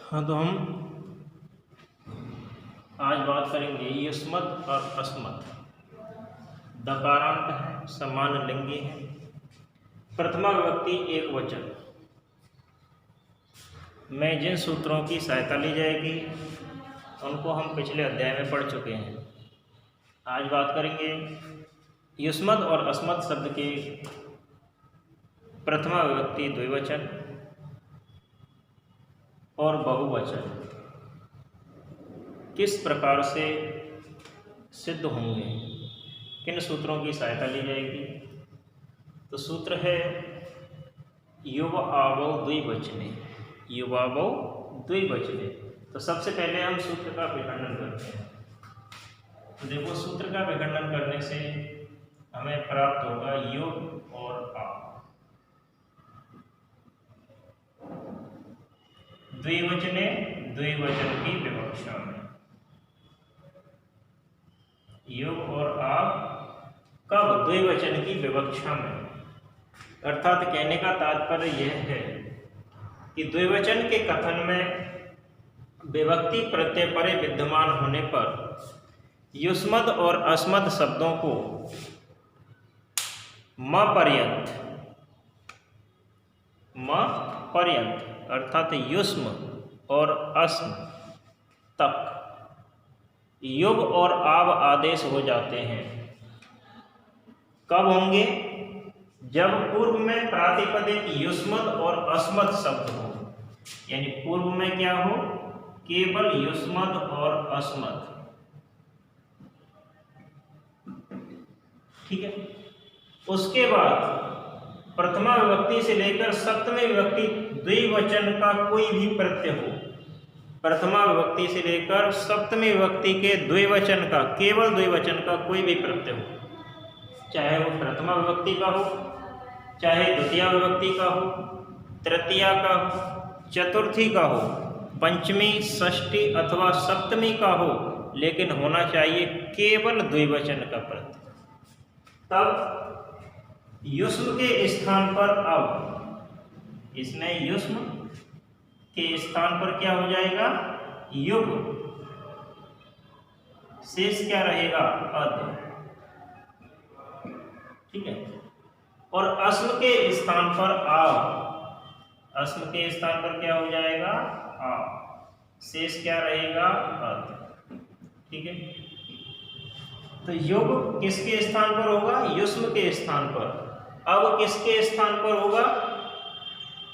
हाँ, तो हम आज बात करेंगे युष्मत और अस्मत। दकारांत है, समान लिंगी है, प्रथमा विभक्ति एक वचन में जिन सूत्रों की सहायता ली जाएगी उनको हम पिछले अध्याय में पढ़ चुके हैं। आज बात करेंगे युष्मत और अस्मत शब्द के प्रथमा विभक्ति द्विवचन और बहुवचन किस प्रकार से सिद्ध होंगे, किन सूत्रों की सहायता ली जाएगी। तो सूत्र है युवावौ द्विवचने, युवावौ द्विवचने। तो सबसे पहले हम सूत्र का विखंडन करते हैं। तो देखो, सूत्र का विखंडन करने से हमें प्राप्त होगा युव और आ। द्विवचने द्विवचन की विवक्षा में युग और आप कब द्विवचन की विवक्षा में, अर्थात कहने का तात्पर्य यह है कि द्विवचन के कथन में विभक्ति प्रत्यय परे विद्यमान होने पर युष्मत और अस्मत शब्दों को म पर्यंत अर्थात युष्म और अस्म तक युग और आव आदेश हो जाते हैं। कब होंगे? जब पूर्व में प्रातिपदिक युष्मत और अस्मत शब्द हो, यानी पूर्व में क्या हो? केवल युष्मत और अस्मत। ठीक है। उसके बाद प्रथमा विभक्ति से लेकर सप्तमी विभक्ति द्विवचन का कोई भी प्रत्यय हो, प्रथमा विभक्ति से लेकर सप्तमी विभक्ति के द्विवचन का, केवल द्विवचन का कोई भी प्रत्यय हो, चाहे वो प्रथमा विभक्ति का हो, चाहे द्वितीया विभक्ति का हो, तृतीया का हो, चतुर्थी का हो, पंचमी, षष्ठी अथवा सप्तमी का हो, लेकिन होना चाहिए केवल द्विवचन का प्रत्यय। तब युष्म के स्थान पर, अब इसमें युष्म के स्थान पर क्या हो जाएगा? युग। शेष क्या रहेगा? अद। ठीक है। और अस्म के स्थान पर आव, अस्म के स्थान पर क्या हो जाएगा? आ। शेष क्या रहेगा? अद। ठीक है। तो युग किसके स्थान पर होगा? युष्म के स्थान पर। अब किसके स्थान पर होगा?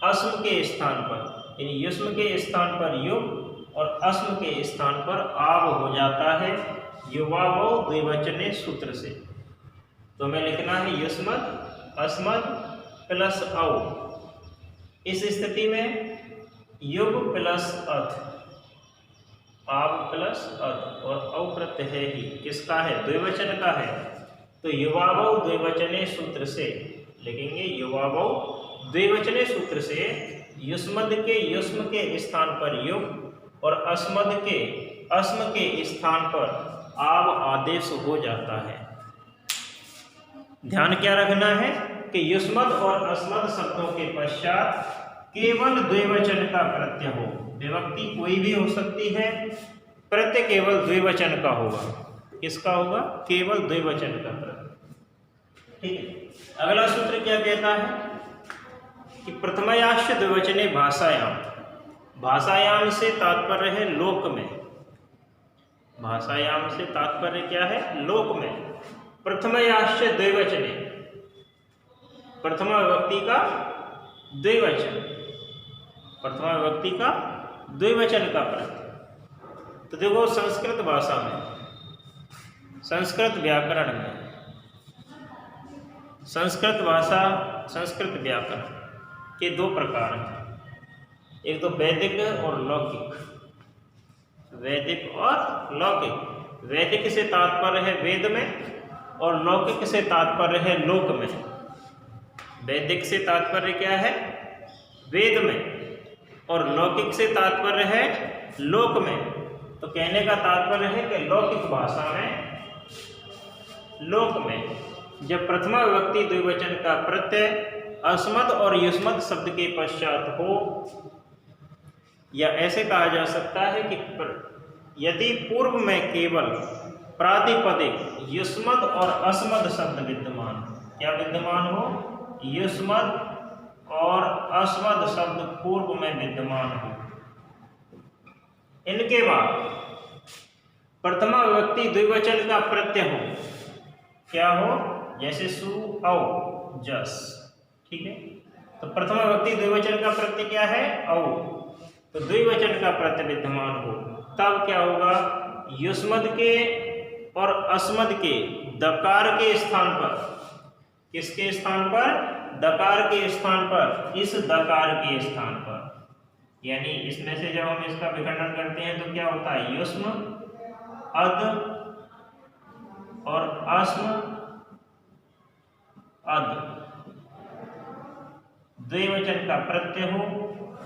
अस्म के स्थान पर, यानी युष्म के स्थान पर युग और अस्म के स्थान पर आव हो जाता है युवावो द्विवचने सूत्र से। तो हमें लिखना है युष्मत अस्मत प्लस औ। इस स्थिति में युग प्लस अथ, आव प्लस अथ, और औ प्रत्यय है ही किसका है? द्विवचन का है। तो युवावो द्विवचने सूत्र से लिखेंगे, युवावो द्विवचने सूत्र से युष्मद के युष्म के स्थान पर युग और अस्मद के अस्म के स्थान पर आव आदेश हो जाता है। ध्यान क्या रखना है कि युष्मद और अस्मद शब्दों के पश्चात केवल द्विवचन का प्रत्यय हो। विभक्ति कोई भी हो सकती है, प्रत्यय केवल द्विवचन का होगा। किसका होगा? केवल द्विवचन का प्रत्यय। ठीक है। अगला सूत्र क्या कहता है कि प्रथमयाश्च द्विवचने भाषायाम, भाषायाम से तात्पर्य है लोक में, भाषायाम से तात्पर्य क्या है? लोक में। प्रथमयाश्च द्विवचने, प्रथमा विभक्ति का द्विवचन, प्रथमा विभक्ति का द्विवचन का प्रत्यय। तो देखो, संस्कृत भाषा में, संस्कृत व्याकरण में, संस्कृत भाषा संस्कृत व्याकरण के दो प्रकार हैं, एक तो वैदिक और लौकिक। वैदिक और लौकिक। वैदिक से तात्पर्य है वेद में और लौकिक से तात्पर्य है लोक में। वैदिक से तात्पर्य क्या है? वेद में, और लौकिक से तात्पर्य है लोक में। तो कहने का तात्पर्य है कि लौकिक भाषा में, लोक में जब प्रथमा विभक्ति द्विवचन का प्रत्यय अस्मद और युष्मत शब्द के पश्चात हो, या ऐसे कहा जा सकता है कि यदि पूर्व में केवल प्रातिपदिक युष्मद और अस्मद शब्द विद्यमान, क्या विद्यमान हो, युष्मद और अस्मद शब्द पूर्व में विद्यमान हो, इनके बाद प्रथमा विभक्ति द्विवचन का प्रत्यय हो, क्या हो, जैसे सु औ जस, ठीक है। तो प्रथमा विभक्ति द्विवचन का प्रत्यय क्या है, औ, तो द्विवचन का प्रत्यय विद्यमान हो, तब क्या होगा, युष्मद के और अस्मद के दकार के स्थान पर, किसके स्थान पर, दकार के स्थान पर, इस दकार के स्थान पर, यानी इसमें से जब हम इसका विखंडन करते हैं तो क्या होता है, युष्म अद और अस्म अद द्विवचन का प्रत्यय हो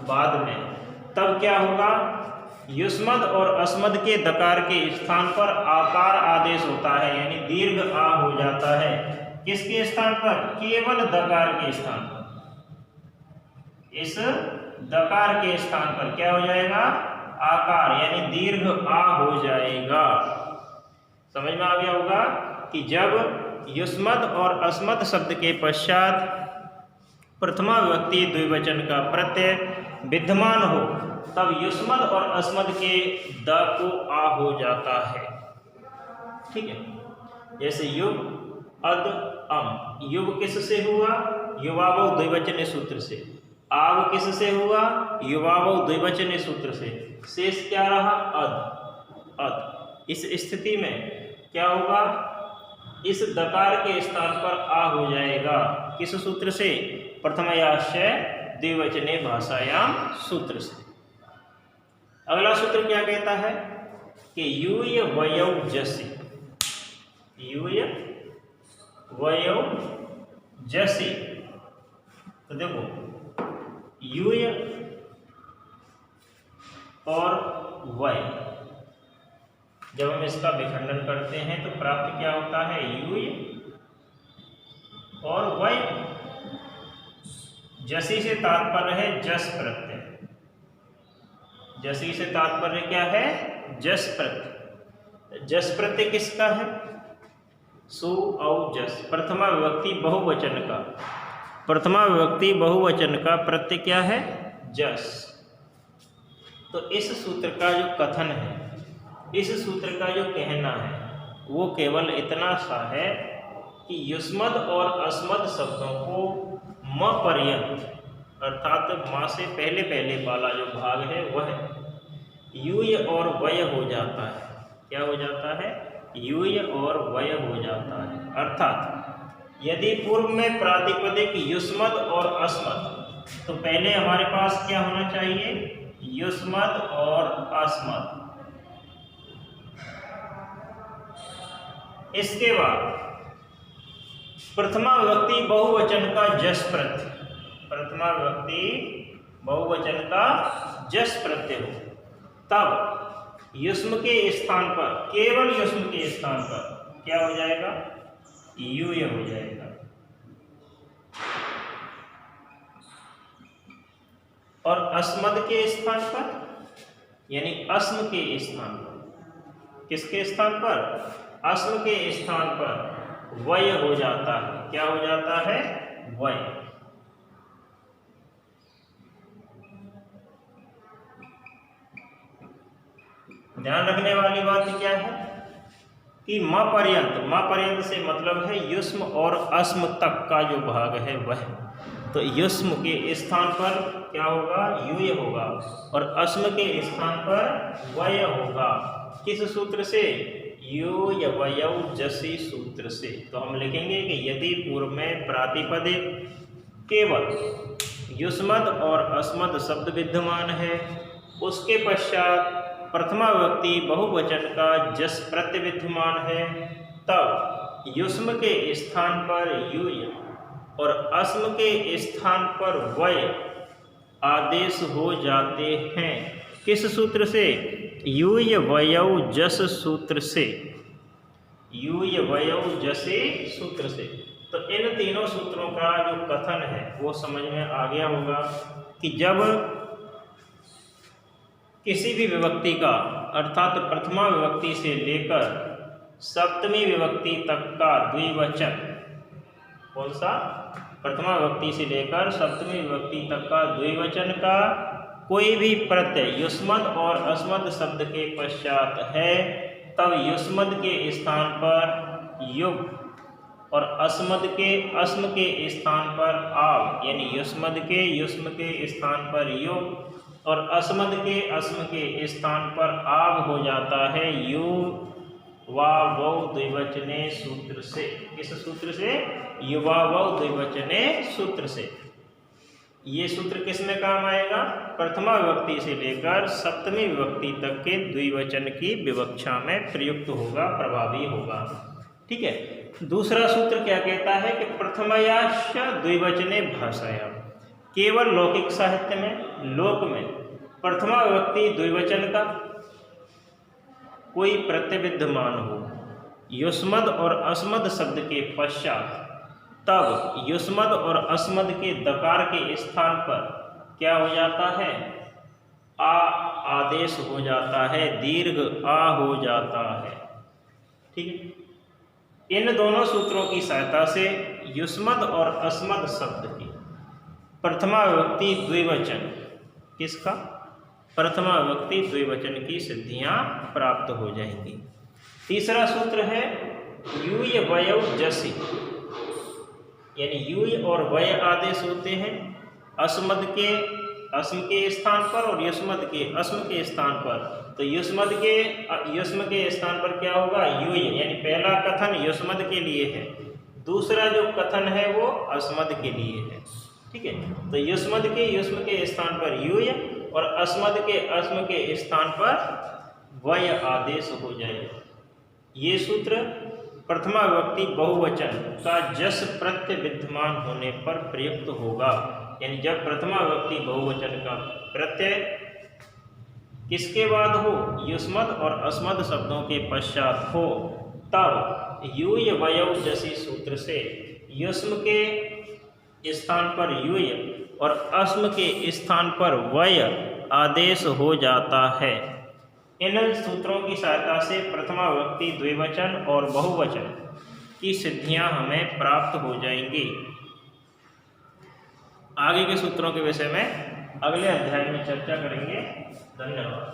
बाद में, तब क्या होगा, युष्मद और अस्मद के दकार के स्थान पर आकार आदेश होता है, यानी दीर्घ आ हो जाता है, किसके स्थान पर, केवल दकार के स्थान पर, इस दकार के स्थान पर क्या हो जाएगा, आकार यानी दीर्घ आ हो जाएगा। समझ में आ गया होगा कि जब युष्मद और अस्मद शब्द के पश्चात प्रथमा विभक्ति द्विवचन का प्रत्यय विद्यमान हो, तब युष्मद और अस्मद के द को आ हो जाता है, ठीक है। जैसे युग अद अम, युग किससे हुआ, युवावो द्विवचन सूत्र से, आव किससे हुआ, युवावो द्विवचन सूत्र से, शेष क्या रहा, अद अद। इस स्थिति में क्या होगा, इस दकार के स्थान पर आ हो जाएगा, किस सूत्र से, प्रथमायाश्चर्य द्विवचने भाषायाम सूत्र से। अगला सूत्र क्या कहता है कि यूय वयौ जसि, यूय वयौ जसि, तो देखो यूय और वय, जब हम इसका विखंडन करते हैं तो प्राप्त क्या होता है, यूय और वय। जसी से तात्पर्य है जस प्रत्यय, जसी से तात्पर्य क्या है, जस प्रत्यय। जस प्रत्यय किसका है, सु औ जस, प्रथमा विभक्ति बहुवचन का, प्रथमा विभक्ति बहुवचन का प्रत्यय क्या है, जस। तो इस सूत्र का जो कथन है, इस सूत्र का जो कहना है, वो केवल इतना सा है कि युष्मद और अस्मद शब्दों को म पर्यंत, अर्थात माँ से पहले पहले वाला जो भाग है वह यूय और वय हो जाता है, क्या हो जाता है, यूय और वय हो जाता है। अर्थात यदि पूर्व में प्रातिपदिक युष्मद और अस्मद, तो पहले हमारे पास क्या होना चाहिए, युष्मद और अस्मद, इसके बाद प्रथमा विभक्ति बहुवचन का जस प्रत्यय, प्रथमा विभक्ति बहुवचन का जस प्रत्यय हो, तब युष्म के स्थान पर, केवल युष्म के स्थान पर क्या हो जाएगा, यूय हो जाएगा। और अस्मद के स्थान पर, यानी अस्म के स्थान पर, किसके स्थान पर, अस्म के स्थान पर वय हो जाता है, क्या हो जाता है, वय। ध्यान रखने वाली बात क्या है कि म पर्यंत, म पर्यंत से मतलब है युष्म और अस्म तक का जो भाग है वह, तो युष्म के स्थान पर क्या होगा, यूय होगा, और अस्म के स्थान पर वय होगा, किस सूत्र से, यूय वयौ जसि सूत्र से। तो हम लिखेंगे कि यदि पूर्व में प्रातिपदिक केवल युष्मद और अस्मद शब्द विद्यमान है, उसके पश्चात प्रथमा विभक्ति बहुवचन का जस प्रत्यय विद्यमान है, तब युष्म के स्थान पर यूय और अस्म के स्थान पर वय आदेश हो जाते हैं, किस सूत्र से, यूय वयौ जस सूत्र से, यूय वयौ जसे सूत्र से। तो इन तीनों सूत्रों का जो कथन है वो समझ में आ गया होगा कि जब किसी भी विभक्ति का अर्थात प्रथमा विभक्ति से लेकर सप्तमी विभक्ति तक का द्विवचन, कौन सा? प्रथमा विभक्ति से लेकर सप्तमी विभक्ति तक का द्विवचन का कोई भी प्रत्यय युष्मद और अस्मद शब्द के पश्चात है, तब युष्मद के स्थान पर युग और अस्मद के अस्म के स्थान पर आव, यानी युष्मद के युष्म के स्थान पर युग और अस्मद के अस्म के स्थान पर आव हो जाता है यु वा वौ द्विवचने सूत्र से। किस सूत्र से? युवा वौ द्विवचने सूत्र से। ये सूत्र किस में काम आएगा? प्रथमा विभक्ति से लेकर सप्तमी विभक्ति तक के द्विवचन की विवक्षा में प्रयुक्त होगा, प्रभावी होगा। ठीक है। दूसरा सूत्र क्या कहता है कि प्रथमयाश्च द्विवचने भाषाया। केवल लौकिक साहित्य में, लोक में प्रथमा विभक्ति द्विवचन का कोई प्रत्यय विद्यमान हो युष्मद और अस्मद शब्द के पश्चात, तब युष्मद और अस्मद के दकार के स्थान पर क्या हो जाता है? आ आदेश हो जाता है, दीर्घ आ हो जाता है। ठीक है। इन दोनों सूत्रों की सहायता से युष्मद और अस्मद शब्द की प्रथमा विभक्ति द्विवचन, किसका? प्रथमा विभक्ति द्विवचन की सिद्धियां प्राप्त हो जाएंगी। तीसरा सूत्र है यूय वयौ जसि, यानी यूय और वय आदेश होते हैं अस्मद के अस्म के स्थान पर और युष्मद के अस्म के स्थान पर। तो युष्मद के युष्म के स्थान पर क्या होगा? यूय, यानी पहला कथन युष्मद के लिए है, दूसरा जो कथन है वो अस्मद के लिए है। ठीक है। तो युष्मद के युष्म के स्थान पर यूय और अस्मद के अस्म के स्थान पर वय आदेश हो जाएगा। ये सूत्र प्रथमा विभक्ति बहुवचन का जस प्रत्यय विद्यमान होने पर प्रयुक्त होगा, यानी जब प्रथमा विभक्ति बहुवचन का प्रत्यय किसके बाद हो? युष्मद और अस्मद शब्दों के पश्चात हो, तब यूय वयौ जसि सूत्र से युष्म के स्थान पर यूय और अस्म के स्थान पर वय आदेश हो जाता है। इन सूत्रों की सहायता से प्रथमा विभक्ति द्विवचन और बहुवचन की सिद्धियां हमें प्राप्त हो जाएंगी। आगे के सूत्रों के विषय में अगले अध्याय में चर्चा करेंगे। धन्यवाद।